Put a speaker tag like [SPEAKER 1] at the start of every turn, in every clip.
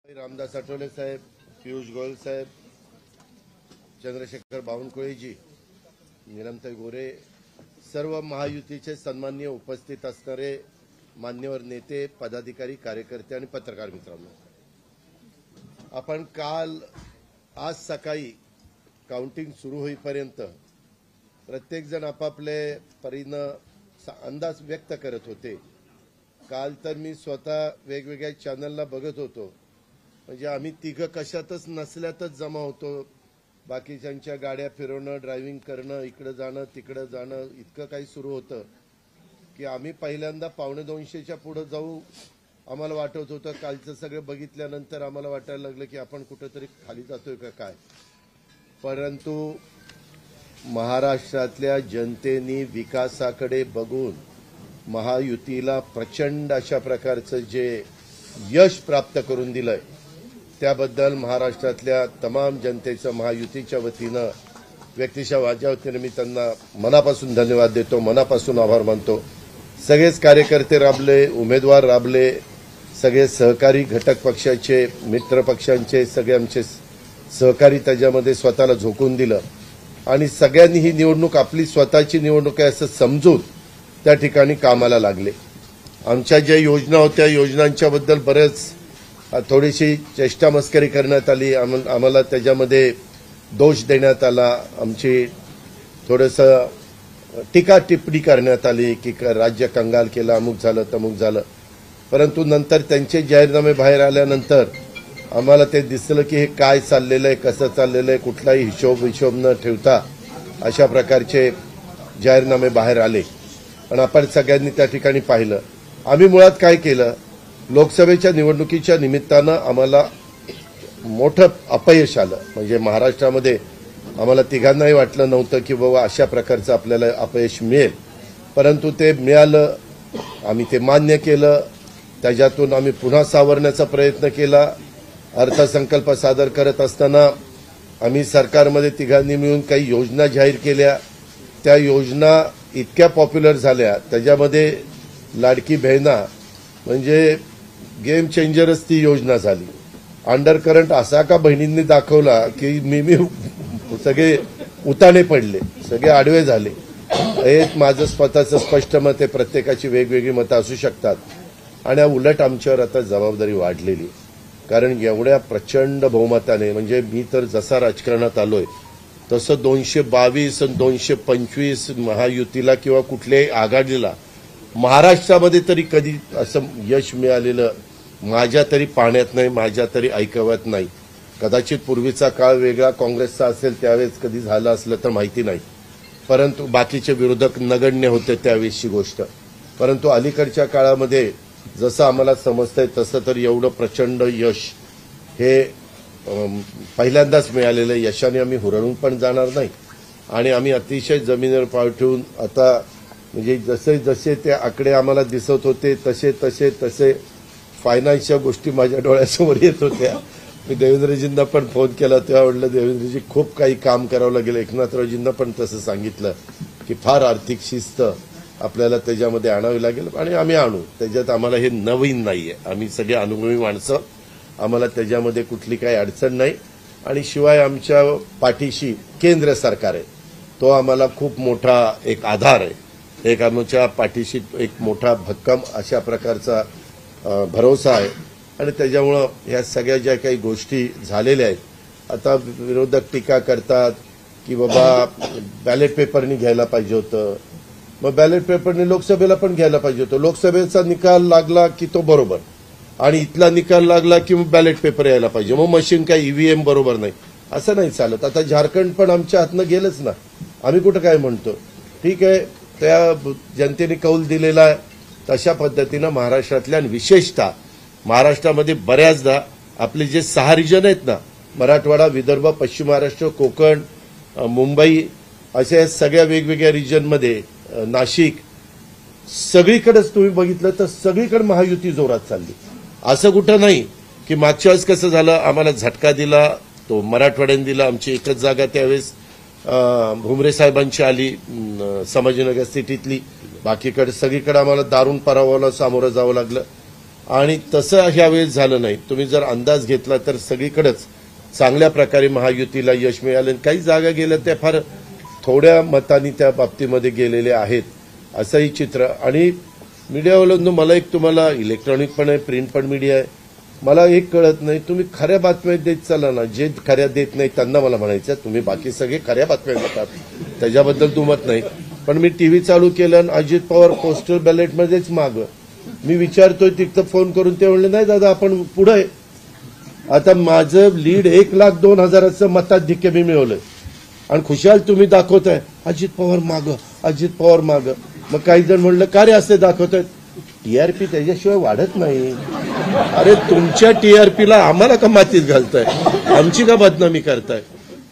[SPEAKER 1] रामदास आठवले साहेब, पीयूष गोयल साहेब, चंद्रशेखर बावनकुळेजी, नीलमताई गोरे, सर्व महायुतीचे सन्माननीय उपस्थित असणारे मान्यवर नेते, पदाधिकारी, कार्यकर्ते आणि पत्रकार मित्रांनो, आपण आज सकाळी काउंटिंग सुरू होईपर्यंत प्रत्येक जण आपापले परीनं अंदाज व्यक्त करत होते। काल तर मी स्वतः वेगवेगळ्या चॅनलला बघत होतो, म्हणजे आम्ही तिघं कशातच नसल्यातच जमा होतो। बाकीच्यांच्या गाड्या फिरवणं, ड्रायव्हिंग करणं, इकडे जाणं तिकडे जाणं इतकं काही सुरू होतं की आम्ही पहिल्यांदा 1:45च्या पुढे जाऊ आम्हाला वाटत होतं। कालचं सगळं बघितल्यानंतर आम्हाला वाटायला लागलं की आपण कुठेतरी खाली जातोय का काय। परंतु महाराष्ट्रातल्या जनतेने विकासाकडे बघून महायुतीला प्रचंड अशा प्रकारचं जे यश प्राप्त करून दिलंय त्याबद्दल महाराष्ट्रातल्या तमाम जनतेचं महायुतीच्या वतीनं व्यक्तिशः माझ्या वतीनं मी त्यांना मनापासून धन्यवाद देतो, मनापासून आभार मानतो। सगळेच कार्यकर्ते राबले, उमेदवार राबले, सगळे सहकारी घटक पक्षाचे, मित्र पक्षांचे सगळे आमचे सहकारी त्याच्यामध्ये स्वतःला झोकून दिलं आणि सगळ्यांनी ही निवडणूक आपली स्वतःची निवडणूक आहे असं समजून त्या ठिकाणी कामाला लागले। आमच्या ज्या योजना होत्या योजनांच्याबद्दल बरेच थोडीशी चेष्टा मस्करी करण्यात आली, आम्हाला त्याच्यामध्ये दोष देण्यात आला, आमची थोडंसं टीका टिप्पणी करण्यात आली की राज्य कंगाल केलं, अमुक झालं तमुक झालं। परंतु नंतर त्यांचे जाहीरनामे बाहेर आल्यानंतर आम्हाला ते दिसलं की हे काय चाललेलं आहे, कसं चाललेलं आहे, कुठलाही हिशोब न ठेवता अशा प्रकारचे जाहीरनामे बाहेर आले आणि आपण सगळ्यांनी त्या ठिकाणी पाहिलं। आम्ही मुळात काय केलं, लोकसभेच्या निवडणुकीच्या निमित्तानं आम्हाला मोठं अपयश आलं। म्हणजे महाराष्ट्रामध्ये आम्हाला तिघांनाही वाटलं नव्हतं की बाबा अशा प्रकारचं आपल्याला अपयश मिळेल, परंतु ते मिळालं, आम्ही ते मान्य केलं। त्याच्यातून आम्ही पुन्हा सावरण्याचा प्रयत्न केला। अर्थसंकल्प सादर करत असताना आम्ही सरकारमध्ये तिघांनी मिळून काही योजना जाहीर केल्या। त्या योजना इतक्या पॉप्युलर झाल्या, त्याच्यामध्ये लाडकी बहिणा म्हणजे गेम चेंजरच ती योजना झाली। अंडर करंट असा का बहिणींनी दाखवला की मी सगळे उताने पडले, सगळे आडवे झाले। हे माझं स्वतःचं स्पष्ट मत आहे, प्रत्येकाची वेगवेगळी मतं असू शकतात आणि उलट आमच्यावर आता जबाबदारी वाढलेली, कारण एवढ्या प्रचंड बहुमताने, म्हणजे मी तर जसा राजकारणात आलोय तसं 222 आणि 225 महायुतीला किंवा कुठल्याही आघाडीला महाराष्ट्रामध्ये तरी कधी असं यश मिळालेलं माझ्या तरी पाहण्यात नाही, माझ्या तरी ऐकवत नाही। कदाचित पूर्वीचा काळ वेगळा काँग्रेसचा असेल त्यावेळेस कधी झालं असलं तर माहिती नाही, परंतु बाकीचे विरोधक नगण्य होते त्यावेळेसची गोष्ट। परंतु अलीकडच्या काळामध्ये जसं आम्हाला समजतंय तसं तर एवढं प्रचंड यश हे पहिल्यांदाच मिळालेलं यशाने आम्ही हुरळून पण जाणार नाही आणि आम्ही अतिशय जमिनीवर पाय ठेवून आता म्हणजे जसे जसे ते आकडे आम्हाला दिसत होते तसे तसे तसे फायनान्सच्या गोष्टी माझ्या डोळ्यासमोर येत होत्या। मी देवेंद्रजींना पण फोन केला तेव्हा म्हटलं देवेंद्रजी खूप काही काम करावं लागेल। एकनाथरावजींना पण तसं सांगितलं की फार आर्थिक शिस्त आपल्याला त्याच्यामध्ये आणावी लागेल आणि आम्ही आणू। त्याच्यात आम्हाला हे नवीन नाहीये, आम्ही सगळे अनुभवी माणसं, आम्हाला त्याच्यामध्ये कुठली काही अडचण नाही आणि शिवाय आमच्या पाठीशी केंद्र सरकार आहे, तो आम्हाला खूप मोठा एक आधार आहे, एक आमच्या पाठीशी एक मोठा भक्कम अशा प्रकारचा भरोसा आहे आणि त्याच्यामुळं ह्या सगळ्या ज्या काही गोष्टी झालेल्या आहेत, आता विरोधक टीका करतात की बाबा बॅलेट पेपरनी घ्यायला पाहिजे होतं, मग बॅलेट पेपरने लोकसभेला पण घ्यायला पाहिजे होतं। लोकसभेचा निकाल लागला की तो बरोबर आणि इथला निकाल लागला की मग बॅलेट पेपर यायला पाहिजे, मग मशीन काय ईव्हीएम बरोबर नाही, असं नाही चालत। आता झारखंड पण आमच्या हातनं गेलंच ना, आम्ही कुठं काय म्हणतो, ठीक आहे त्या जनतेने कौल दिलेला आहे तशा पद्धतीनं महाराष्ट्रातल्या आणि विशेषतः महाराष्ट्रामध्ये बऱ्याचदा आपले जे 6 रिजन आहेत ना, मराठवाडा, विदर्भ, पश्चिम महाराष्ट्र, कोकण, मुंबई, अशा सगळ्या वेगवेगळ्या रिजनमध्ये, नाशिक, सगळीकडेच तुम्ही बघितलं तर सगळीकडे महायुती जोरात चालली। असं कुठं नाही की मागच्या वेळेस कसं झालं, आम्हाला झटका दिला तो मराठवाड्याने दिला, आमची एकच जागा त्यावेळेस भुमरे साहेबांची आली संभाजीनगर सिटीतली, बाकीकडे सगळीकडे आम्हाला दारुण पराभवाला सामोरं जावं लागलं। आणि तसं ह्यावेळेस झालं नाही. तुम्ही जर अंदाज घेतला तर सगळीकडेच चांगल्या प्रकारे महायुतीला यश मिळालं. काही जागा गेल्या त्या फार थोड्या मतांनी त्या बाबतीमध्ये गेलेले आहेत असंही चित्र. आणि मीडियावाल्यांनो, मला एक तुम्हाला इलेक्ट्रॉनिक पण आहे, प्रिंट पण मीडिया आहे, मला एक कळत नाही, तुम्ही खऱ्या बातम्या देत चाला ना. जे खऱ्या देत नाही त्यांना मला म्हणायचं तुम्ही बाकी सगळे खऱ्या बातम्या देतात, त्याच्याबद्दल दुमत नाही. पण मी टीव्ही चालू केलं आणि अजित पवार पोस्टल बॅलेटमध्येच मागं. मी विचारतोय तिथं फोन करून, ते म्हणले नाही दादा आपण पुढे. आता माझं लीड 1,02,000 मताधिक्य मी मिळवलंय आणि खुशाल तुम्ही दाखवताय अजित पवार मागं, अजित पवार मागं. मग काही जण म्हणलं का रे असे दाखवतायत? टीआरपी त्याच्याशिवाय वाढत नाही. अरे तुमच्या टीआरपीला आम्हाला का मातीत घालताय, आमची का बदनामी करताय?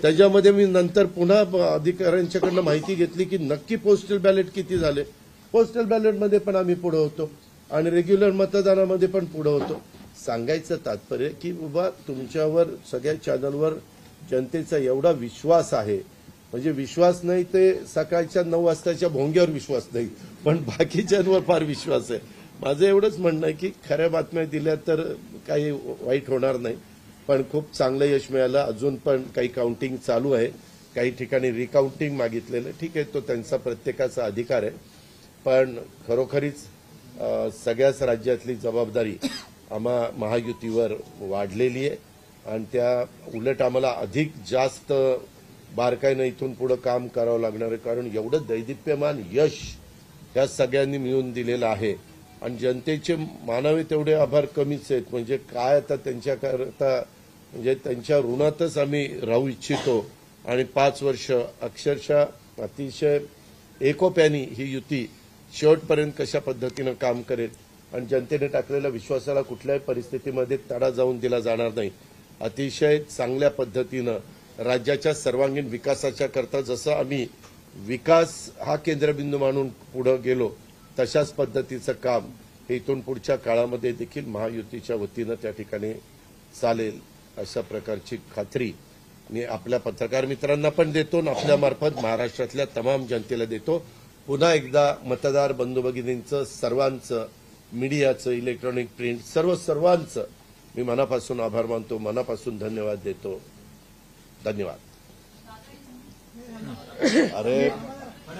[SPEAKER 1] त्याच्यामध्ये मी नंतर पुन्हा अधिकाऱ्यांच्याकडनं माहिती घेतली की नक्की पोस्टल बॅलेट किती झाले. पोस्टल बॅलेटमध्ये पण आम्ही पुढे होतो आणि रेग्युलर मतदानामध्ये पण पुढे होतो. सांगायचं तात्पर्य की बाबा तुमच्यावर सगळ्या चॅनलवर जनतेचा एवढा विश्वास आहे, म्हणजे विश्वास नाही ते सकाळच्या 9 वाजताच्या भोंग्यावर विश्वास नाही, पण बाकीच्यांवर फार विश्वास आहे. माझं एवढंच म्हणणं आहे की खऱ्या बातम्या दिल्या तर काही वाईट होणार नाही. पण खूप चांगलं यश मिळालं. अजून पण काही काउंटिंग चालू आहे, काही ठिकाणी रिकाउंटिंग मागितलेलं. ठीक आहे, तो त्यांचा प्रत्येकाचा अधिकार आहे. पण खरोखरीच सगळ्याच राज्यातली जबाबदारी आम्हा महायुतीवर वाढलेली आहे आणि त्या उलट आम्हाला अधिक जास्त बारकाईनं इथून पुढे काम करावं लागणार आहे. कारण एवढं दैदिप्यमान यश या सगळ्यांनी मिळवून दिलेलं आहे आणि जनतेचे मानावे तेवढे आभार कमीच आहेत. म्हणजे काय आता त्यांच्याकरता, म्हणजे त्यांच्या ऋणातच आम्ही राहू इच्छितो. आणि 5 वर्ष अक्षरशः अतिशय एकोप्याने ही युती शेवटपर्यंत कशा पद्धतीनं काम करेल आणि जनतेने टाकलेल्या विश्वासाला कुठल्याही परिस्थितीमध्ये तडा जाऊन दिला जाणार नाही. अतिशय चांगल्या पद्धतीनं राज्याच्या सर्वांगीण विकासाच्या करता जसं आम्ही विकास हा केंद्रबिंदू मानून पुढे गेलो, तशाच पद्धतीचं काम हे इथून पुढच्या काळामध्ये देखील महायुतीच्या वतीनं त्या ठिकाणी चालेल अशा प्रकारची खात्री मी आपल्या पत्रकार मित्रांना पण देतो आणि आपल्यामार्फत महाराष्ट्रातल्या तमाम जनतेला देतो. पुन्हा एकदा मतदार बंधू भगिनींचं, सर्वांचं, मीडियाचं, इलेक्ट्रॉनिक प्रिंट सर्वांचं मी मनापासून आभार मानतो, मनापासून धन्यवाद देतो. धन्यवाद. अरे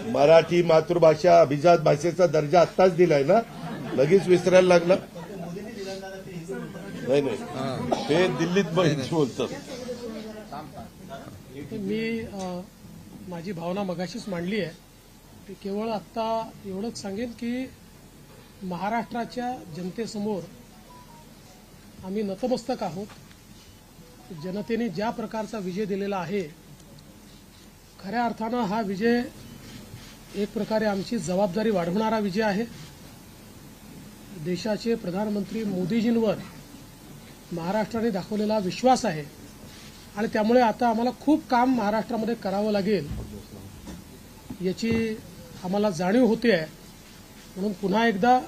[SPEAKER 1] मराठी मातृभाषा अभिजात भाषेचा दर्जा आत्ताच दिलाय ना, लगेच विसरायला लागला? नाही ते दिल्लीत बोलतात.
[SPEAKER 2] मी माझी भावना मगाशीच मांडली आहे. केवळ आत्ता एवढंच सांगेन की महाराष्ट्राच्या जनतेसमोर आम्ही नतमस्तक आहोत. जनतेने ज्या प्रकारचा विजय दिलेला आहे, खऱ्या अर्थानं हा विजय एक प्रकारे आमची जबाबदारी वाढवणारा विजय आहे. देशाचे प्रधानमंत्री मोदीजींवर महाराष्ट्राने दाखवलेला विश्वास आहे आणि त्यामुळे आता आम्हाला खूप काम महाराष्ट्रामध्ये करावं लागेल याची आम्हाला जाणीव होते आहे. म्हणून पुन्हा एकदा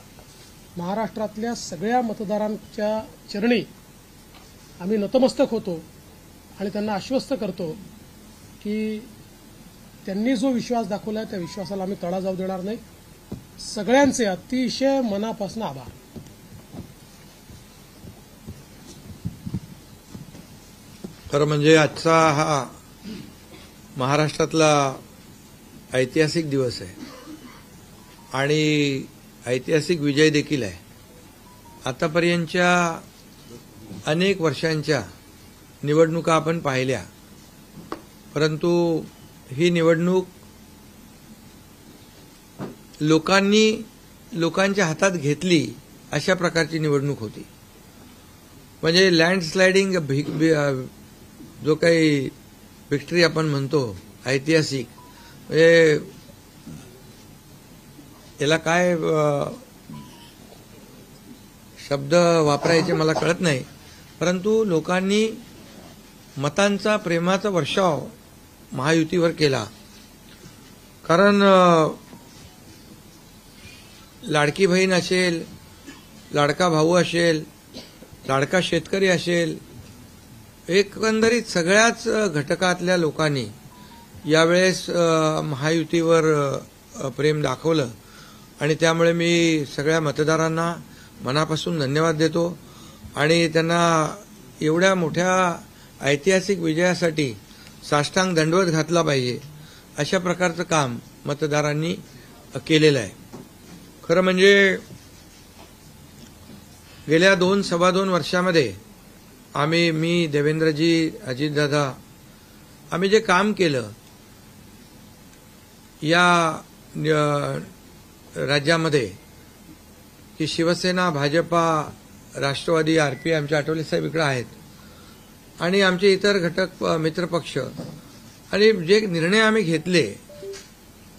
[SPEAKER 2] महाराष्ट्रातल्या सगळ्या मतदारांच्या चरणी आम्ही नतमस्तक होतो आणि त्यांना आश्वस्त करतो की त्यांनी जो विश्वास दाखवला आहे त्या विश्वासाला आम्ही तडा जाऊ देणार नाही. सगळ्यांचे अतिशय मनापासून आभार.
[SPEAKER 3] खरं म्हणजे आजचा हा महाराष्ट्रातला ऐतिहासिक दिवस आहे आणि ऐतिहासिक विजय देखील आहे. आतापर्यंतच्या अनेक वर्षांच्या निवडणुका आपण पाहिल्या, परंतु ही निवडणूक लोकांच्या हातात घेतली अशा प्रकारची निवडणूक होती. म्हणजे लँडस्लायडिंग जो काही विक्ट्री आपण म्हणतो ऐतिहासिक, म्हणजे याला काय शब्द वापरायचे मला कळत नाही, परंतु लोकांनी मतांचा, प्रेमाचा वर्षाव महायुतीवर केला. कारण लाडकी बहीण असेल, लाडका भाऊ असेल, लाडका शेतकरी असेल, एकंदरीत सगळ्याच घटकातल्या लोकांनी यावेळेस महायुतीवर प्रेम दाखवलं आणि त्यामुळे मी सगळ्या मतदारांना मनापासून धन्यवाद देतो आणि त्यांना एवढ्या मोठ्या ऐतिहासिक विजयासाठी साष्टांग दंडवत घातला पाहिजे अशा प्रकारचं काम मतदारांनी केलेलं आहे. खरं म्हणजे गेल्या 2-2.25 वर्षामध्ये मी, देवेंद्रजी, अजितदादा आम्ही जे काम केलं या राज्यामध्ये की शिवसेना, भाजपा, राष्ट्रवादी, आरपी आमचे आठवले साहेब इकडे आहेत आणि आमचे इतर घटक मित्रपक्ष आणि जे निर्णय आम्ही घेतले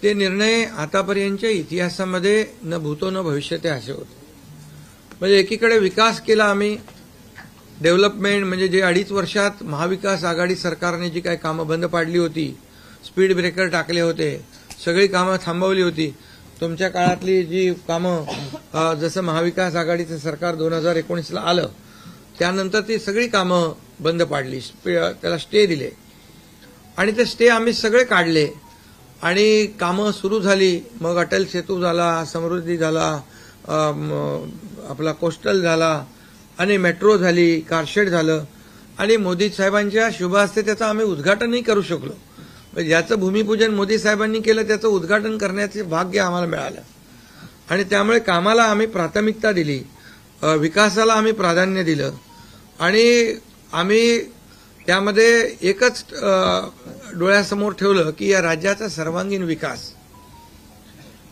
[SPEAKER 3] ते निर्णय आतापर्यंतच्या इतिहासामध्ये न भूतो न भविष्यते असे होते. म्हणजे एकीकडे विकास केला आम्ही, डेव्हलपमेंट म्हणजे जे 2.5 वर्षात महाविकास आघाडी सरकारने जी काही कामं बंद पाडली होती, स्पीड ब्रेकर टाकले होते, सगळी कामं थांबवली होती. तुमच्या काळातली जी कामं जसं महाविकास आघाडीचं सरकार 2019ला आलं त्यानंतर ती सगळी कामं बंद पाडली, त्याला स्टे दिले आणि ते स्टे आम्ही सगळे काढले आणि कामं सुरू झाली. मग अटल सेतू झाला, समृद्धी झाला, आपला कोस्टल झाला आणि मेट्रो झाली, कारशेड झालं आणि मोदी साहेबांच्या शुभ हस्ते त्याचं आम्ही उद्घाटनही करू शकलो. ज्याचं भूमिपूजन मोदी साहेबांनी केलं त्याचं उद्घाटन करण्याचे भाग्य आम्हाला मिळालं आणि त्यामुळे कामाला आम्ही प्राथमिकता दिली, विकासाला आम्ही प्राधान्य दिलं आणि आम्ही त्यामध्ये एकच डोळ्यासमोर ठेवलं की या राज्याचा सर्वांगीण विकास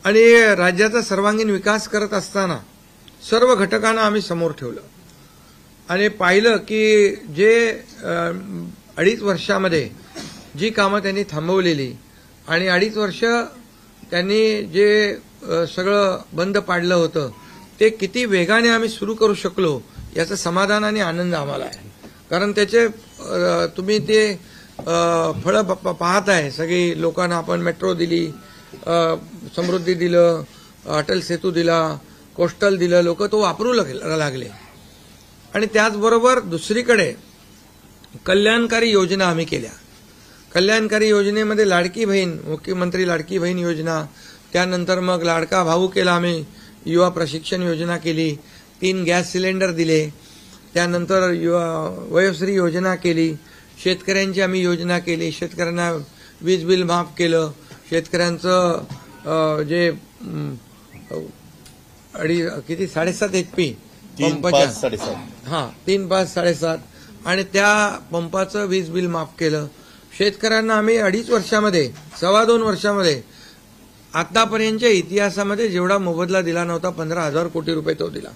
[SPEAKER 3] आणि राज्याचा सर्वांगीण विकास करत असताना सर्व घटकांना आम्ही समोर ठेवलं आणि पाहिलं की जे 2.5 वर्षामध्ये जी कामं त्यांनी थांबवलेली आणि 2.5 वर्ष त्यांनी जे सगळं बंद पाडलं होतं ते किती वेगाने आम्ही सुरू करू शकलो याचं समाधान आणि आनंद आम्हाला आहे. कारण त्याचे तुम्ही ते फळं पाहत आहे. सगळी लोकांना आपण मेट्रो दिली, समृद्धी दिलं, अटल सेतू दिला, कोस्टल दिलं, लोक तो वापरू लागले आणि त्याचबरोबर दुसरीकडे कल्याणकारी योजना आम्ही केल्या. कल्याणकारी योजनेमध्ये लाडकी बहीण, मुख्यमंत्री लाडकी बहीण योजना, त्यानंतर मग लाडका भाऊ केला आम्ही, युवा प्रशिक्षण योजना केली, 3 गॅस सिलेंडर दिले, त्यानंतर वयोश्री योजना केली, शेतकऱ्यांची आम्ही योजना केली, शेतकऱ्यांना वीज बिल माफ केलं, शेतकऱ्यांचं जे किती 7.5 HP पंपाच्या 3, 5, 7.5 आणि त्या पंपाचं वीज बिल माफ केलं. शेतकऱ्यांना आम्ही 2.5 वर्षामध्ये 2.25 वर्षामध्ये आतापर्यंतच्या इतिहासामध्ये जेवढा मोबदला दिला नव्हता 15,000 कोटी रुपये तो दिला.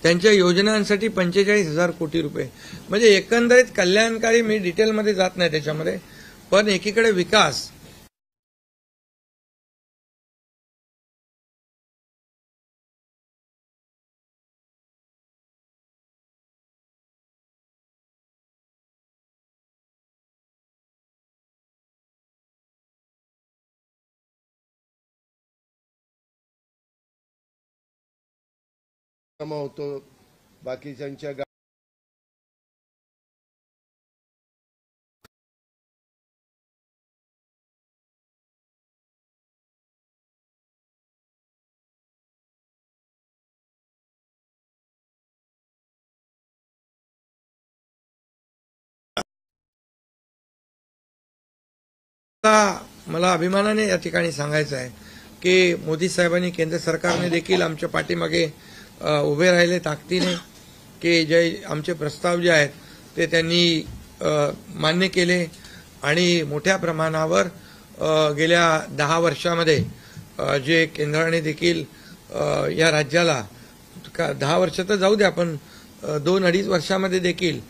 [SPEAKER 3] त्यांच्या योजनांसाठी 45,000 कोटी रुपये. म्हणजे एकंदरीत कल्याणकारी, मी डिटेलमध्ये जात नाही त्याच्यामध्ये, पण एकीकडे विकास
[SPEAKER 1] होतो बाकीच्यांच्या
[SPEAKER 3] मला अभिमानाने या ठिकाणी सांगायचं आहे की मोदी साहेबांनी, केंद्र सरकारने देखील आमच्या पाठीमागे उभे राहिले ताकदीने की जे आमचे प्रस्ताव जे आहेत ते त्यांनी मान्य केले आणि मोठ्या प्रमाणावर गेल्या 10 वर्षामध्ये जे केंद्राने देखील या राज्याला 10 वर्ष तर जाऊ द्या, पण 2-2.5 वर्षामध्ये देखील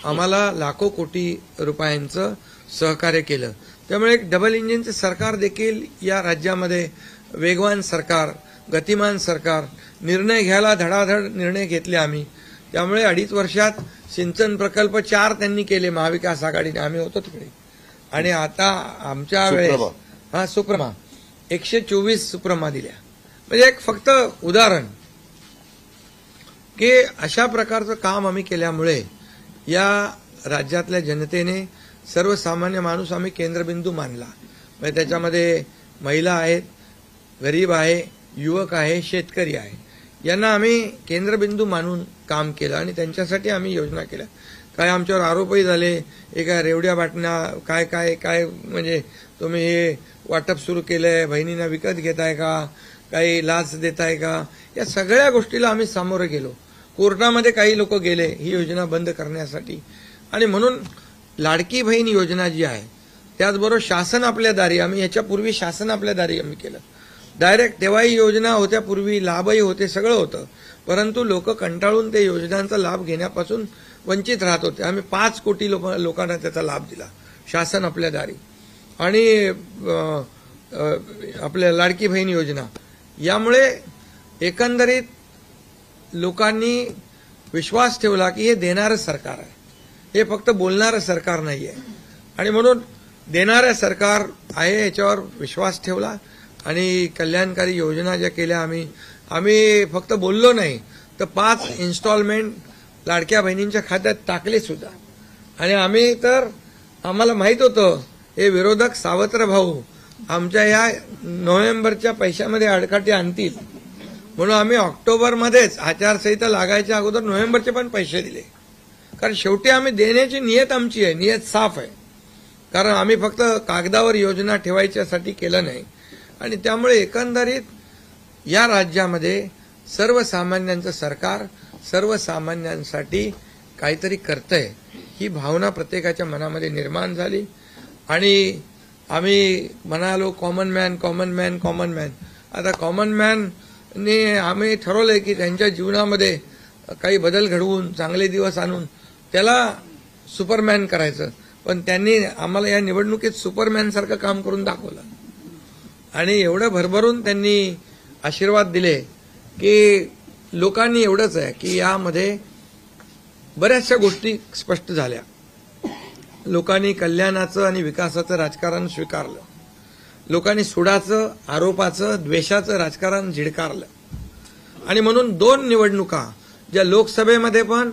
[SPEAKER 3] आम्हाला लाखो कोटी रुपयांचं सहकार्य केलं. त्यामुळे एक डबल इंजिनचं सरकार देखील या राज्यामध्ये, वेगवान सरकार, गतिमान सरकार, निर्णय घ्यायला धडाधड निर्णय घेतले आम्ही. त्यामुळे 2.5 वर्षात सिंचन प्रकल्प 4 त्यांनी केले महाविकास आघाडीने, आम्ही होतो तिकडे. आणि आता आमच्या वेळेस सुप्रमा 124 सुप्रमा दिल्या. म्हणजे एक फक्त उदाहरण की अशा प्रकारचं काम आम्ही केल्यामुळे या राज्यातल्या जनतेने, सर्वसामान्य माणूस आम्ही केंद्रबिंदू मानला. म्हणजे त्याच्यामध्ये महिला आहेत, गरीब आहे, युवक आहे, शेतकरी आहे, यांना आम्ही केंद्रबिंदू मानून काम केलं आणि त्यांच्यासाठी आम्ही योजना केल्या. काय आमच्यावर आरोपही झाले, एका रेवड्या बाटण्या काय काय काय म्हणजे तुम्ही हे वाटप सुरू केलंय, बहिणींना विकत घेताय का, काही लाच देताय का, या सगळ्या गोष्टीला आम्ही सामोरं गेलो. कोर्टामध्ये काही लोक गेले ही योजना बंद करण्यासाठी. आणि म्हणून लाडकी बहीण योजना जी आहे, त्याचबरोबर शासन आपल्या दारी, आम्ही याच्यापूर्वी शासन आपल्या दारी आम्ही केलं. डायरेक्ट तेव्हाही योजना होत्या, पूर्वी लाभही होते, सगळं होतं, परंतु लोक कंटाळून ते योजनांचा लाभ घेण्यापासून वंचित राहत होते. आम्ही 5 कोटी लोकांना त्याचा लाभ दिला, शासन आपल्या दारी. आणि आपल्या लाडकी बहीण योजना, यामुळे एकंदरीत लोकांनी विश्वास ठेवला की हे देणारं सरकार आहे, हे फक्त बोलणारं सरकार नाही आहे. आणि म्हणून देणारं सरकार आहे याच्यावर विश्वास ठेवला आणि कल्याणकारी योजना ज्या केल्या आम्ही फक्त बोललो नाही, तर 5 इन्स्टॉलमेंट लाडक्या बहिणींच्या खात्यात टाकले सुद्धा. आणि आम्ही तर आम्हाला माहित होतं हे विरोधक सावत्र भाऊ आमच्या या नोव्हेंबरच्या पैशामध्ये अडकाटी आणतील, म्हणून आम्ही ऑक्टोबरमध्येच आचारसंहिता लागायच्या अगोदर नोव्हेंबरचे पण पैसे दिले. कारण शेवटी आम्ही देण्याची नियत आमची आहे, नियत साफ आहे. कारण आम्ही फक्त कागदावर योजना ठेवायच्यासाठी केलं नाही. आणि त्यामुळे एकंदरीत या राज्यामध्ये सर्वसामान्यांचं सरकार सर्वसामान्यांसाठी काहीतरी करतंय ही भावना प्रत्येकाच्या मनामध्ये निर्माण झाली. आणि आम्ही म्हणालो common man common man common man. आता कॉमन मॅनने आम्ही ठरवलंय की त्यांच्या जीवनामध्ये काही बदल घडवून चांगले दिवस आणून त्याला सुपरमॅन करायचं. पण त्यांनी आम्हाला या निवडणुकीत सुपरमॅनसारखं काम करून दाखवलं आणि एवढं भरभरून त्यांनी आशीर्वाद दिले की लोकांनी एवढंच आहे की यामध्ये बऱ्याचशा गोष्टी स्पष्ट झाल्या. लोकांनी कल्याणाचं आणि विकासाचं राजकारण स्वीकारलं. लोकांनी सुडाचं, आरोपाचं, द्वेषाचं राजकारण झिडकारलं. आणि म्हणून 2 निवडणुका ज्या लोकसभेमध्ये पण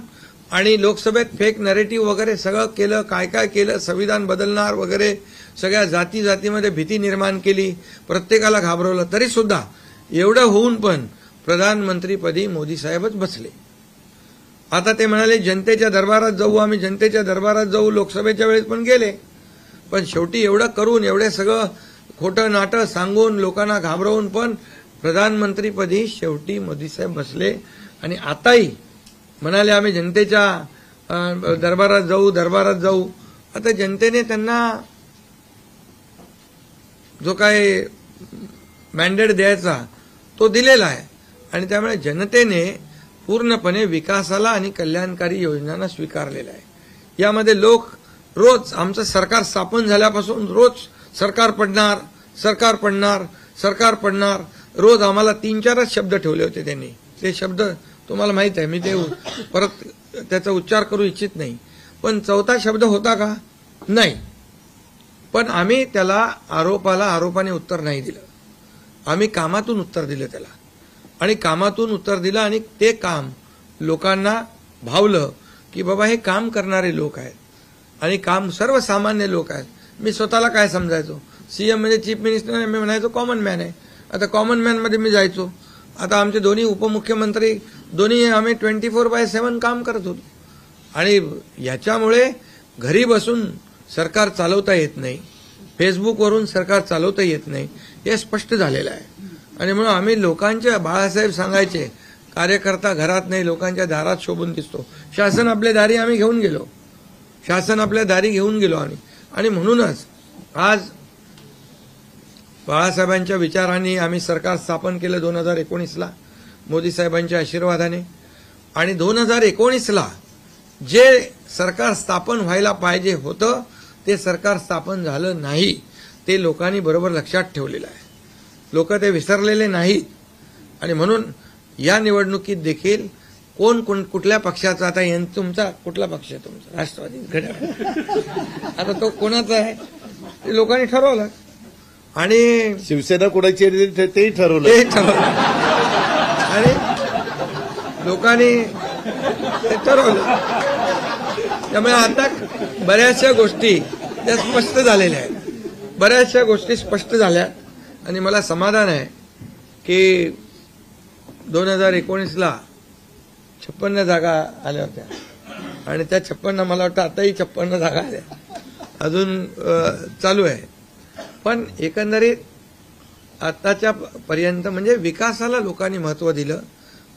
[SPEAKER 3] आणि लोकसभेत फेक नरेटिव्ह वगैरे सगळं केलं, काय काय केलं, संविधान बदलणार वगैरे, सगळ्या जातीमध्ये भीती निर्माण केली, प्रत्येकाला घाबरवलं. तरी सुद्धा एवढं होऊन पण प्रधानमंत्रीपदी मोदी साहेबच बसले. आता ते म्हणाले जनतेच्या दरबारात जाऊ, आम्ही जनतेच्या दरबारात जाऊ, लोकसभेच्या वेळेस पण गेले. पण शेवटी एवढं करून, एवढे सगळं खोटं नाटं सांगून, लोकांना घाबरवून पण प्रधानमंत्रीपदी शेवटी मोदी साहेब बसले. आणि आताही म्हणाले आम्ही जनतेच्या दरबारात जाऊ. आता जनतेने त्यांना जो काय मॅन्डेट द्यायचा तो दिलेला आहे. आणि त्यामुळे जनतेने पूर्णपणे विकासाला आणि कल्याणकारी योजनांना स्वीकारलेला आहे. यामध्ये लोक रोज आमचं सरकार स्थापन झाल्यापासून रोज सरकार पडणार, सरकार पडणार, सरकार पडणार, रोज आम्हाला 3-4च शब्द ठेवले होते त्यांनी. ते शब्द तुम्हाला माहित आहे, मी ते परत त्याचा उच्चार करू इच्छित नाही. पण 4था शब्द होता का? नाही. पण आम्ही त्याला आरोपाने उत्तर नाही दिलं. आम्ही कामातून उत्तर दिलं त्याला. आणि कामातून उत्तर दिलं आणि ते काम लोकांना भावलं की बाबा हे काम करणारे लोक आहेत आणि काम सर्वसामान्य लोक आहेत. मी स्वतःला काय समजायचो, सीएम म्हणजे चीफ मिनिस्टर, मी म्हणायचो कॉमन मॅन आहे. आता कॉमन मॅनमध्ये मी जायचो. आता आमचे दोन्ही उपमुख्यमंत्री दोन्ही आम्ही 24/7 काम करत होतो. आणि याच्यामुळे घरी बसून सरकार चालवता येत नाही, फेसबुकवरून सरकार चालवता येत नाही, हे स्पष्ट झालेलं आहे. आणि म्हणून आम्ही लोकांच्या, बाळासाहेब सांगायचे, कार्यकर्ता घरात नाही लोकांच्या दारात शोभून दिसतो. शासन आपल्या दारी आम्ही घेऊन गेलो, शासन आपल्या दारी घेऊन गेलो आम्ही. आणि म्हणूनच आज बाळासाहेबांच्या विचारांनी आम्ही सरकार स्थापन केलं 2019ला मोदी साहेबांच्या आशीर्वादाने. आणि 2019ला जे सरकार स्थापन व्हायला पाहिजे होतं ते सरकार स्थापन झालं नाही, ते लोकांनी बरोबर लक्षात ठेवलेलं आहे. लोक ते विसरलेले नाहीत. आणि म्हणून या निवडणुकीत देखील कोण कुठल्या पक्षाचा, आता तुमचा कुठला पक्ष आहे? तुमचा राष्ट्रवादी घड्याळ. आता तो कोणाचा आहे ते लोकांनी ठरवलं. आणि
[SPEAKER 1] शिवसेना कोणाची आहे तेही ठरवलं.
[SPEAKER 3] आणि लोकांनी ते ठरवलं. त्यामुळे आता बऱ्याचशा गोष्टी त्या स्पष्ट झालेल्या आहेत, बऱ्याचशा गोष्टी स्पष्ट झाल्या. आणि मला समाधान आहे की 2019ला 56 जागा आल्या होत्या आणि त्या 56 मला वाटतं आताही 56 जागा आल्या अजून चालू आहे. पण एकंदरीत आताच्या पर्यंत म्हणजे विकासाला लोकांनी महत्व दिलं.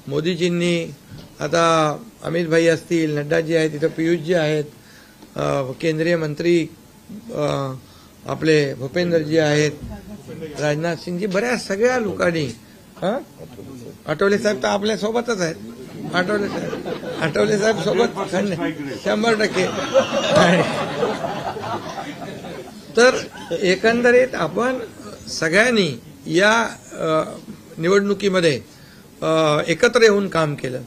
[SPEAKER 3] मोदीजींनी आता अमित भाई असतील, नड्डाजी आहेत, तिथं पियुषजी आहेत, केंद्रीय मंत्री आपले भूपेंद्रजी आहेत, राजनाथ सिंगजी, बऱ्याच सगळ्या लोकांनी आठवले साहेब तर आपल्या सोबतच आहेत. आठवले साहेब सोबत 100%. तर एकंदरीत आपण सगळ्यांनी या निवडणुकीमध्ये एकत्र येऊन काम केलं.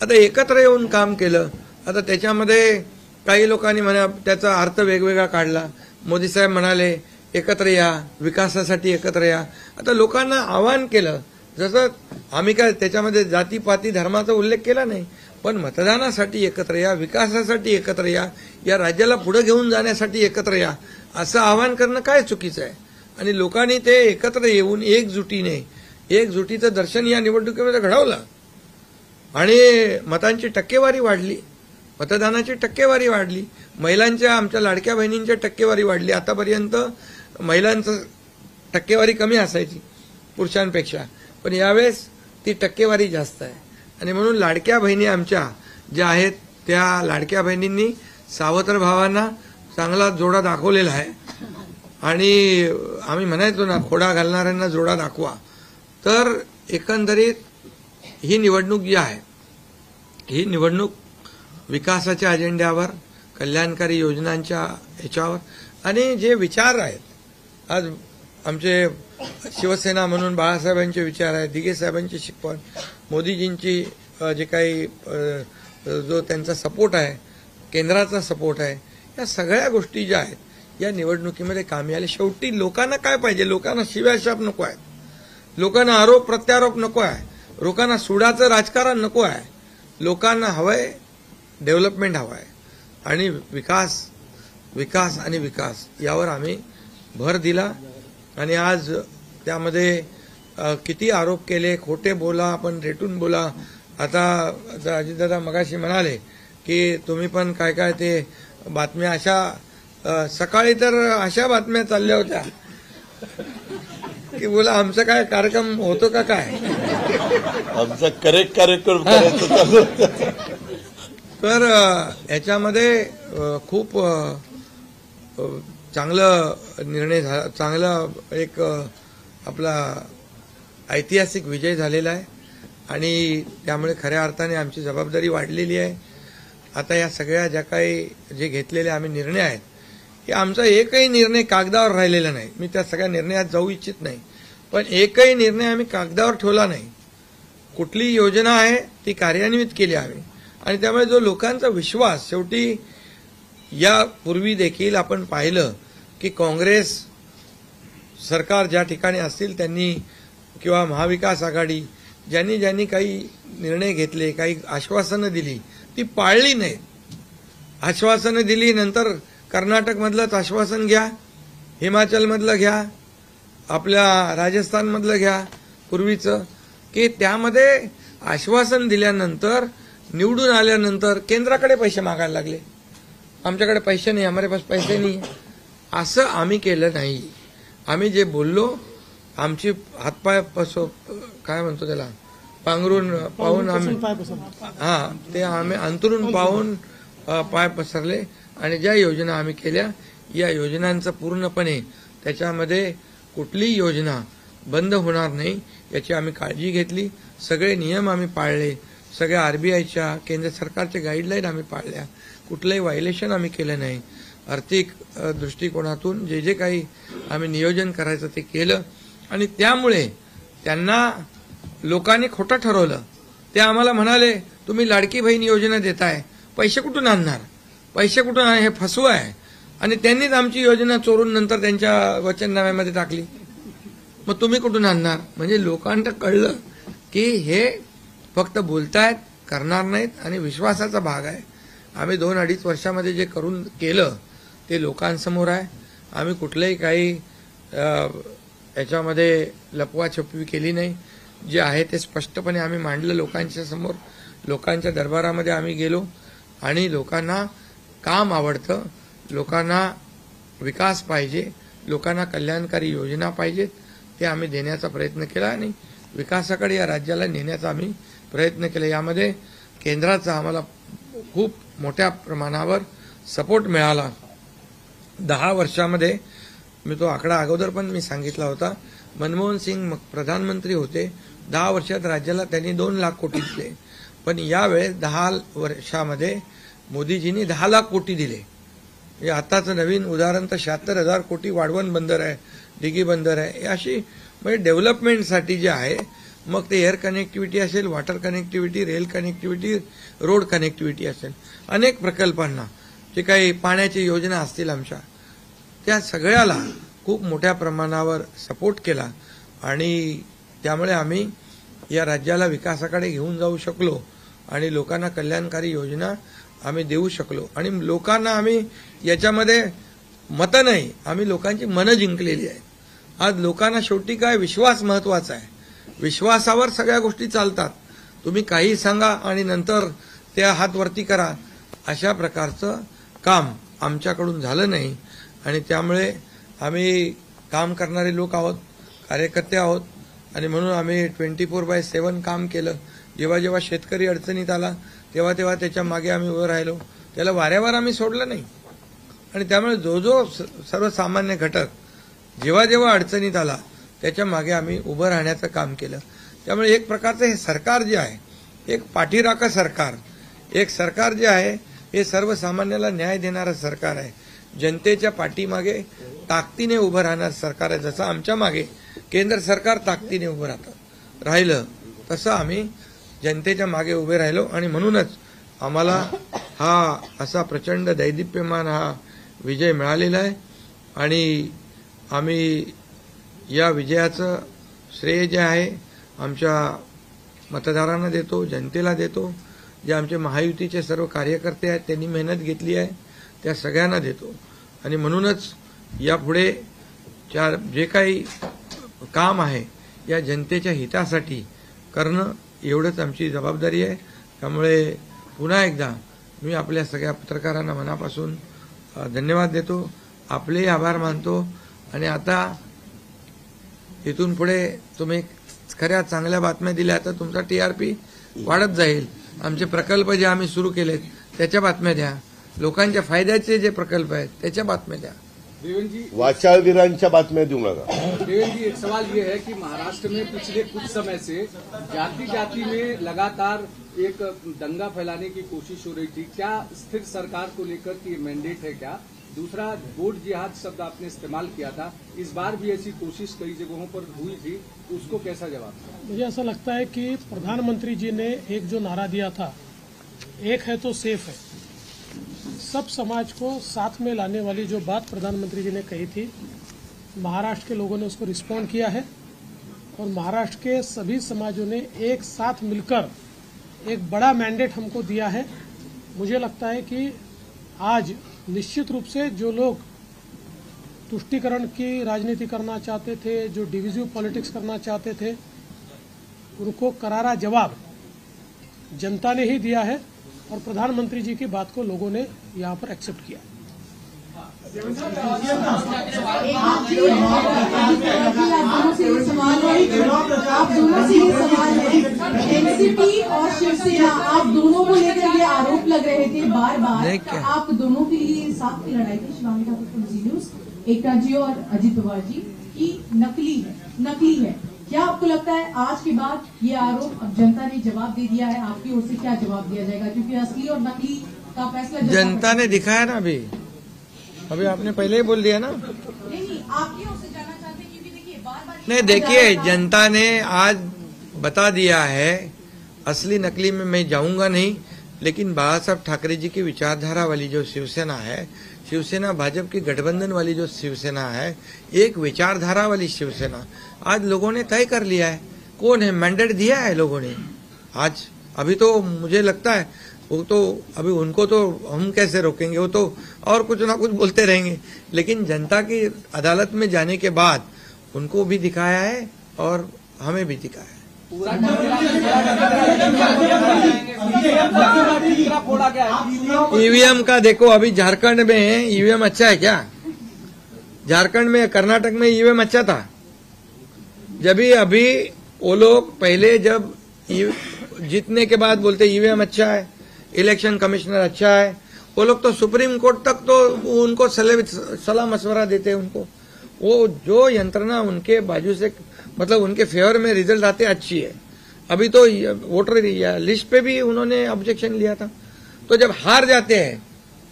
[SPEAKER 3] आता एकत्र येऊन काम केलं, आता त्याच्यामध्ये काही लोकांनी म्हणा त्याचा अर्थ वेगवेगळा काढला. मोदी साहेब म्हणाले एकत्र या, विकासासाठी एकत्र या. आता लोकांना आवाहन केलं, जसं आम्ही काय त्याच्यामध्ये जातीपाती धर्माचा उल्लेख केला नाही, पण मतदानासाठी एकत्र या, विकासासाठी एकत्र या, या राज्याला पुढे घेऊन जाण्यासाठी एकत्र या, असं आवाहन करणं काय चुकीचं आहे. आणि लोकांनी ते एकत्र येऊन एकजुटीचं दर्शन या निवडणुकीमध्ये घडवलं आणि मतांची टक्केवारी वाढली, मतदानाची टक्केवारी वाढली, महिलांच्या आमच्या लाडक्या बहिणींच्या टक्केवारी वाढली. आतापर्यंत महिलांचं टक्केवारी कमी असायची पुरुषांपेक्षा, पण यावेळेस ती टक्केवारी जास्त आहे. आणि म्हणून लाडक्या बहिणी आमच्या ज्या आहेत त्या लाडक्या बहिणींनी सावत्र भावांना चांगला जोडा दाखवलेला आहे. आणि आम्ही म्हणायचो ना, खोडा घालणाऱ्यांना जोडा दाखवा. तर एकंदरीत ही निवडणूक जी आहे, ही निवडणूक विकासाच्या अजेंड्यावर, कल्याणकारी योजनांच्या ह्याच्यावर आणि जे विचार आहेत, आज आमचे शिवसेना म्हणून बाळासाहेबांचे विचार आहेत, दिघे साहेबांची शिकवण, मोदीजींची जे काही जो त्यांचा सपोर्ट आहे, केंद्राचा सपोर्ट आहे, या सगळ्या गोष्टी ज्या आहेत या निवडणुकीमध्ये कामी आल्या. शेवटी लोकांना काय पाहिजे? लोकांना शिव्याशाप नको आहे, लोकांना आरोप प्रत्यारोप नको आहे, लोकांना सुडाचं राजकारण नको आहे. लोकांना हवंय डेव्हलपमेंट हवं आहे आणि विकास आणि विकास यावर आम्ही भर दिला. आणि आज त्यामध्ये किती आरोप केले, खोटे बोला, आपण रेटून बोला. आता अजितदादा मगाशी म्हणाले की तुम्ही पण काय काय ते बातम्या अशा सकाळी तर अशा बातम्या चालल्या होत्या की बोला आमचा काय कार्यक्रम होतो का काय,
[SPEAKER 4] आमचा करेक्ट कार्यक्रम करायचं चालू.
[SPEAKER 3] तर याच्यामध्ये खूप चांगलं निर्णय झाला, चांगला एक आपला ऐतिहासिक विजय झालेला आहे आणि त्यामुळे खऱ्या अर्थाने आमची जबाबदारी वाढलेली आहे. आता या सगळ्या ज्या काही जे घेतलेले आम्ही निर्णय आहेत, की आमचा एकही निर्णय कागदावर राहिलेला नाही. मी त्या सगळ्या निर्णयात जाऊ इच्छित नाही, पण एकही निर्णय आम्ही कागदावर ठेवला नाही. कुठली योजना आहे ती कार्यान्वित केली आम्ही. आणि त्यामुळे जो लोकांचा विश्वास, शेवटी यापूर्वी देखील आपण पाहिलं की काँग्रेस सरकार ज्या ठिकाणी असतील त्यांनी किंवा महाविकास आघाडी ज्यांनी काही निर्णय घेतले, काही आश्वासनं दिली, ती पाळली नाहीत. आश्वासनं दिली, नंतर कर्नाटकमधलंच आश्वासन घ्या, हिमाचलमधलं घ्या, आपल्या राजस्थानमधलं घ्या पूर्वीचं, की त्यामध्ये आश्वासन दिल्यानंतर निवडून आल्यानंतर केंद्राकडे पैसे मागायला लागले. आमच्याकडे पैसे नाही, हमारे पास पैसे नाही. असं आम्ही केलं नाही. आम्ही जे बोललो, आमची हातपाय काय म्हणतो त्याला, पांघरून पाहून आम्ही ते आम्ही अंतरून पाहून पाय पसरले आणि ज्या योजना आम्ही केल्या, या योजनांचं पूर्णपणे त्याच्यामध्ये कुठलीही योजना बंद होणार नाही याची आम्ही काळजी घेतली. सगळे नियम आम्ही पाळले, सगळ्या आरबीआयच्या, केंद्र सरकारच्या गाईडलाईन आम्ही पाळल्या, कुठलंही व्हायलेशन आम्ही केलं नाही. आर्थिक दृष्टिकोनातून जे काही आम्ही नियोजन करायचं ते केलं. आणि त्यामुळे त्यांना लोकांनी खोटं ठरवलं. ते आम्हाला म्हणाले तुम्ही लाडकी बहीण योजना देताय, पैसे कुठून आणणार, पैसे कुठून हे फसवू आहे. आणि त्यांनीच आमची योजना चोरून नंतर त्यांच्या वचननाम्यामध्ये टाकली. मग तुम्ही कुठून आणणार? म्हणजे लोकांना कळलं की हे फक्त बोलतायत, करणार नाहीत आणि विश्वासाचा भाग आहे. आम्ही 2-2.5 वर्षामध्ये जे करून केलं ते लोकांसमोर आहे. आम्ही कुठलंही काही याच्यामध्ये लपवाछपवी केली नाही. जे आहे ते स्पष्टपणे आम्ही मांडलं लोकांच्या समोर. लोकांच्या दरबारामध्ये आम्ही गेलो आणि लोकांना काम आवडतं, लोकांना विकास पाहिजे, लोकांना कल्याणकारी योजना पाहिजेत, ते आम्ही देण्याचा प्रयत्न केला आणि विकासाकडे या राज्याला नेण्याचा आम्ही प्रयत्न केला. यामध्ये केंद्राचा आम्हाला खूप मोठ्या प्रमाणावर सपोर्ट मिळाला. 10 वर्षामध्ये मी तो आकडा अगोदर पण मी सांगितला होता. मनमोहन सिंग प्रधानमंत्री होते, 10 वर्षात राज्याला त्यांनी 2 लाख कोटी दिले, पण यावेळेस 10 वर्षामध्ये मोदीजींनी 10 लाख कोटी दिले. म्हणजे आताचं नवीन उदाहरण तर 76,000 कोटी वाढवण बंदर आहे, दिघी बंदर आहे, अशी म्हणजे डेव्हलपमेंटसाठी जे आहे, मग ते एअर कनेक्टिव्हिटी असेल, water connectivity, rail connectivity, road connectivity असेल, अनेक प्रकल्पांना जे काही पाण्याची योजना असतील आमच्या, त्या सगळ्याला खूप मोठ्या प्रमाणावर सपोर्ट केला आणि त्यामुळे आम्ही या राज्याला विकासाकडे घेऊन जाऊ शकलो आणि लोकांना कल्याणकारी योजना आम्ही देऊ शकलो. आणि लोकांना आम्ही याच्यामध्ये मतं नाही, आम्ही लोकांची मनं जिंकलेली आहेत. आज लोकांना शेवटी काय विश्वास महत्वाचा आहे. विश्वासावर सगळ्या गोष्टी चालतात. तुम्ही काही सांगा आणि नंतर त्या हात वरती करा, अशा प्रकारचं काम आमच्याकडून झालं नाही. आणि त्यामुळे आम्ही काम करणारे लोक आहोत, कार्यकर्ते आहोत आणि म्हणून आम्ही 24/7 काम केलं. जेव्हा जेव्हा शेतकरी अडचणीत आला तेव्हा तेव्हा त्याच्या मागे आम्ही उभं राहिलो, त्याला वाऱ्यावर आम्ही सोडलं नाही. आणि त्यामुळे जो जो सर्वसामान्य घटक जेव्हा जेव्हा अडचणीत आला त्याच्या मागे आम्ही उभं राहण्याचं काम केलं. त्यामुळे एक प्रकारचं हे सरकार जे आहे, एक पाठीराखा सरकार, एक सरकार जे आहे हे सर्वसामान्याला न्याय देणारं सरकार आहे, जनतेच्या पाठीमागे ताकदीने उभं राहणारं सरकार आहे. जसं आमच्या मागे केंद्र सरकार ताकदीने उभं राहिलं तसं आम्ही जनतेच्या मागे उभे राहिलो आणि म्हणूनच आम्हाला हा असा प्रचंड दैदिप्यमान हा विजय मिळालेला आहे. आणि आम्ही या विजयाचं श्रेय जे आहे आमच्या मतदारांना देतो, जनतेला देतो. जे आमचे महायुतीचे सर्व कार्यकर्ते आहेत त्यांनी मेहनत घेतली आहे त्या सगळ्यांना देतो. आणि म्हणूनच यापुढे जे काही काम आहे या जनतेच्या हितासाठी करणं एवढंच आमची जबाबदारी आहे. त्यामुळे पुन्हा एकदा मी आपल्या सगळ्या पत्रकारांना मनापासून धन्यवाद देतो, आपलेही आभार मानतो. आणि आता इथून पुढे तुम्ही खऱ्या चांगल्या बातम्या दिल्या तर तुमचा TRP वाढत जाईल. आमचे प्रकल्प जे आम्ही सुरू केलेत त्याच्या बातम्या द्या, लोकांच्या फायद्याचे जे प्रकल्प आहेत त्याच्या बातम्या द्या.
[SPEAKER 5] देवेंद्र जी,
[SPEAKER 1] वाचाळवीरांच्या बातम्या देऊ नका.
[SPEAKER 5] देवेंद्र जी, एक सवाल ये है कि महाराष्ट्र में पिछले कुछ समय से जाति जाति में लगातार एक दंगा फैलाने की कोशिश हो रही थी. क्या स्थिर सरकार को लेकर कि मैंडेट है क्या? दूसरा, वोट जिहाद शब्द आपने इस्तेमाल किया था, इस बार भी ऐसी कोशिश कई जगहों पर हुई थी, उसको कैसा जवाब?
[SPEAKER 2] मुझे ऐसा लगता है कि प्रधानमंत्री जी ने एक जो नारा दिया था, एक है तो सेफ है, सब समाज को साथ में लाने वाली जो बात प्रधानमंत्री जी ने कही थी, महाराष्ट्र के लोगों ने उसको रिस्पॉन्ड किया है और महाराष्ट्र के सभी समाजों ने एक साथ मिलकर एक बड़ा मैंडेट हमको दिया है. मुझे लगता है कि आज निश्चित रूप से जो लोग तुष्टीकरण की राजनीति करना चाहते थे, जो डिविजिव पॉलिटिक्स करना चाहते थे, उनको करारा जवाब जनता ने ही दिया है और प्रधानमंत्री जी की बात को लोगों ने यहाँ पर एक्सेप्ट किया.
[SPEAKER 6] आप दोनों से ये सवाल है, एनसीपी और शिवसेना, आप दोनों को लेकर ये आरोप लग रहे थे बार बार, आप दोनों के लिए साथ में लड़ाई थी शिवानी ठाकुर जी न्यूज, एकता जी और अजित पवार जी की नकली है. क्या आपको लगता है आज के बाद ये आरोप अब जनता ने जवाब दे दिया है, आपकी ओर से क्या जवाब दिया जाएगा? क्योंकि असली और नकली का फैसला
[SPEAKER 3] जनता ने दिखाया ना. अभी आपने पहले ही बोल दिया ना.
[SPEAKER 6] नहीं, आपकी ओर से जानना चाहते हैं क्योंकि देखिए बार
[SPEAKER 3] नहीं, देखिए जनता ने आज बता दिया है, असली नकली में मैं जाऊंगा नहीं, लेकिन बाला साहब ठाकरे जी की विचारधारा वाली जो शिवसेना है, शिवसेना भाजपा की गठबंधन वाली जो शिवसेना है, एक विचारधारा वाली शिवसेना आज लोगों ने तय कर लिया है. कौन है, मैंडेट दिया है लोगों ने आज. अभी तो मुझे लगता है वो तो अभी उनको तो हम कैसे रोकेंगे, वो तो और कुछ ना कुछ बोलते रहेंगे, लेकिन जनता की अदालत में जाने के बाद उनको भी दिखाया है और हमें भी दिखाया है.
[SPEAKER 5] फोड़ा गया है।
[SPEAKER 3] ईवीएम का देखो, अभी झारखंड में ईवीएम अच्छा है क्या? झारखंड में, कर्नाटक में ईवीएम अच्छा था। जब अभी वो लोग पहले जब जीतने के बाद बोलते ईवीएम अच्छा है, इलेक्शन कमिश्नर अच्छा है, वो लोग तो सुप्रीम कोर्ट तक तो उनको सलाह मशवरा देते हैं उनको। वो जो यंत्रणा उनके बाजू से, मतलब उनके फेवर में रिजल्ट आते अच्छी है। अभी तो वोटर लिस्ट पे भी उन्होंने ऑब्जेक्शन लिया था। तो जब हार जाते हैं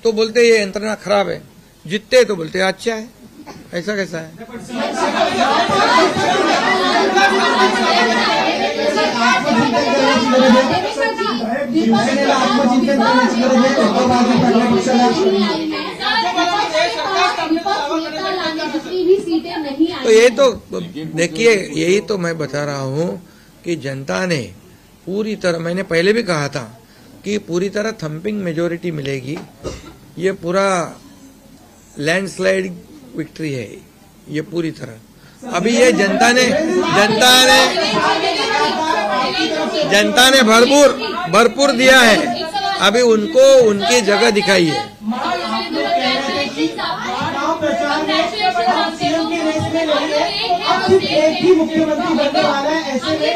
[SPEAKER 3] तो बोलते ये यंत्रणा खराब है, जीतते तो बोलते अच्छा है। ऐसा कैसा है? तो ये तो देखिए, यही तो मैं बता रहा हूँ कि जनता ने पूरी तरह, मैंने पहले भी कहा था कि पूरी तरह थंपिंग मेजोरिटी मिलेगी। ये पूरा लैंडस्लाइड विक्ट्री है ये पूरी तरह। अभी ये जनता ने भरपूर दिया है। अभी उनको उनकी जगह दिखाई है।
[SPEAKER 7] एक ही मुख्यमंत्री बनने वाला है, ऐसे में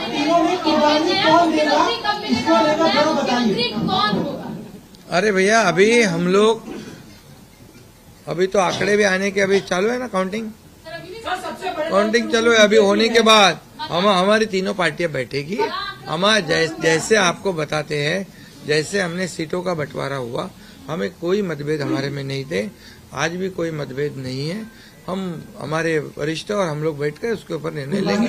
[SPEAKER 7] तीनों में कुर्बानी कौन देगा, इसको लेकर थोड़ा बताइए।
[SPEAKER 3] अरे भैया, अभी हम लोग, अभी तो आंकड़े भी आने के अभी चालू है ना, काउंटिंग चालू है। अभी होने के बाद हमारी तीनों पार्टियां बैठेगी। हमारे जैसे आपको बताते हैं, जैसे हमने सीटों का बंटवारा हुआ, हमें कोई मतभेद हमारे में नहीं थे, आज भी कोई मतभेद नहीं है। हम हमारे वरिष्ठ और हम लोग बैठकर उसके ऊपर निर्णय लेंगे।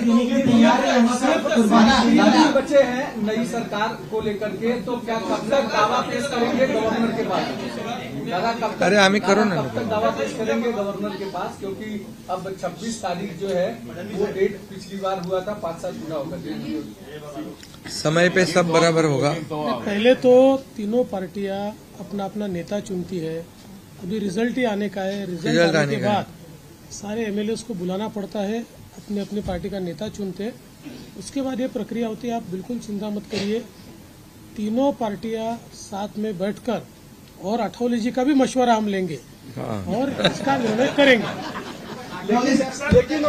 [SPEAKER 5] बचे हैं नई सरकार को लेकर के, तो क्या कब तक दावा पेश करेंगे गवर्नर के पास? दादा कब तक?
[SPEAKER 3] अरे हमें करो ना,
[SPEAKER 5] कब तक दावा पेश करेंगे गवर्नर के पास? क्योंकि अब 26 तारीख जो है वो डेट पिछली बार हुआ था, 5 साल पूरा होगा।
[SPEAKER 3] समय पे सब बराबर होगा।
[SPEAKER 2] पहले तो तीनों पार्टियां अपना अपना नेता चुनती है। अभी रिजल्ट ही आने का है। रिजल्ट आने के बाद सारे एमएलए को बुलाना पड़ता है, अपने अपनी पार्टी का नेता चुनते हैं, उसके बाद ये प्रक्रिया होती है। आप बिल्कुल चिंता मत करिए, तीनों पार्टियां साथ में बैठकर और अठौली जी का भी मशवरा हम लेंगे और इसका निर्णय करेंगे।
[SPEAKER 5] लेकिन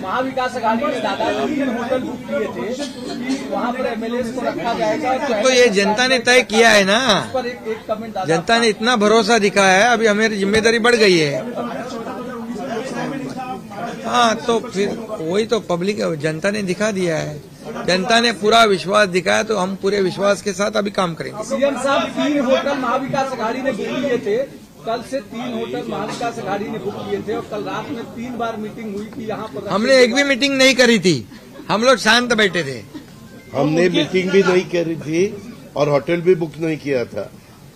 [SPEAKER 5] महाविकास अघाड़ी ने दादा 3 होटल बुक किए थे कि वहाँ पर एमएलए को रखा जाएगा।
[SPEAKER 3] तो ये जनता ने तय किया है ना,
[SPEAKER 5] पर एक कमेंट,
[SPEAKER 3] जनता ने इतना भरोसा दिखाया है, अभी हमारी जिम्मेदारी बढ़ गई है। हाँ, तो फिर वही तो पब्लिक, जनता ने दिखा दिया है, जनता ने पूरा विश्वास दिखाया, तो हम पूरे विश्वास के साथ अभी काम करेंगे।
[SPEAKER 5] सीएम साहब 3 होटल महाविकास अघाड़ी ने बुक किए थे, कल से 3 होटल महाविकास अघाड़ी ने बुक किए थे और कल रात में 3 बार मीटिंग हुई थी यहाँ पर।
[SPEAKER 3] हमने एक भी मीटिंग नहीं करी थी, हम लोग शांत बैठे थे।
[SPEAKER 1] हमने मीटिंग भी नहीं करी थी और होटल भी बुक नहीं किया था,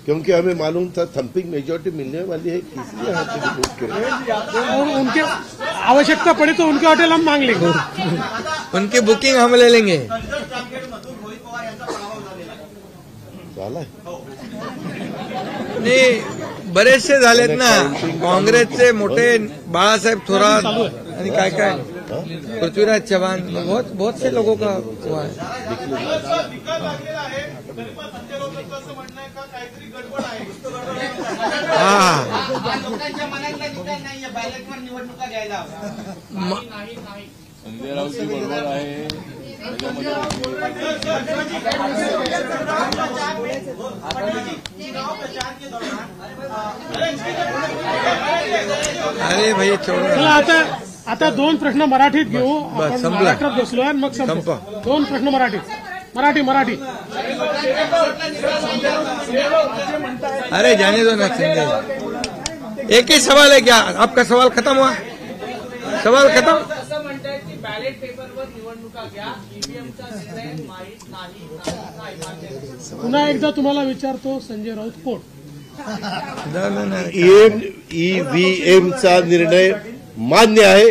[SPEAKER 1] क्योंकि हमें मालूम था थंपिंग मेजोरिटी मिलने वाली है, किसलिए यहाँ पे बुक करें।
[SPEAKER 2] और उनके आवश्यकता पड़े तो उनके होटल हम मांग लेंगे,
[SPEAKER 3] उनकी बुकिंग हम ले लेंगे। नाही बरेचसे झालेत ना, काँग्रेसचे मोठे बाळासाहेब थोरात आणि काय काय पृथ्वीराज चव्हाण, बहुत से लोगों का हुआ है। हाँ,
[SPEAKER 4] संजय राऊत बरोबर आहे।
[SPEAKER 3] अरे भाई छोड़ो।
[SPEAKER 2] चला आता 2 प्रश्न मराठीत घेऊ। आपण
[SPEAKER 3] संपला.
[SPEAKER 2] महाराष्ट्रात बसलोय आणि मग संपा 2 प्रश्न मराठी।
[SPEAKER 3] अरे जाने दो ना संजय, एक ही सवाल है क्या? आपका सवाल खत्म हुआ? सवाल खत्म?
[SPEAKER 8] असं म्हणतायत की बॅलेट पेपरवर निवडणुका घ्या, ईव्हीएमचा निर्णय माहीत नाही।
[SPEAKER 2] पुन्हा एकदा तुम्हाला विचारतो, संजय राऊत कोण?
[SPEAKER 1] ईव्हीएमचा निर्णय मान्य आहे।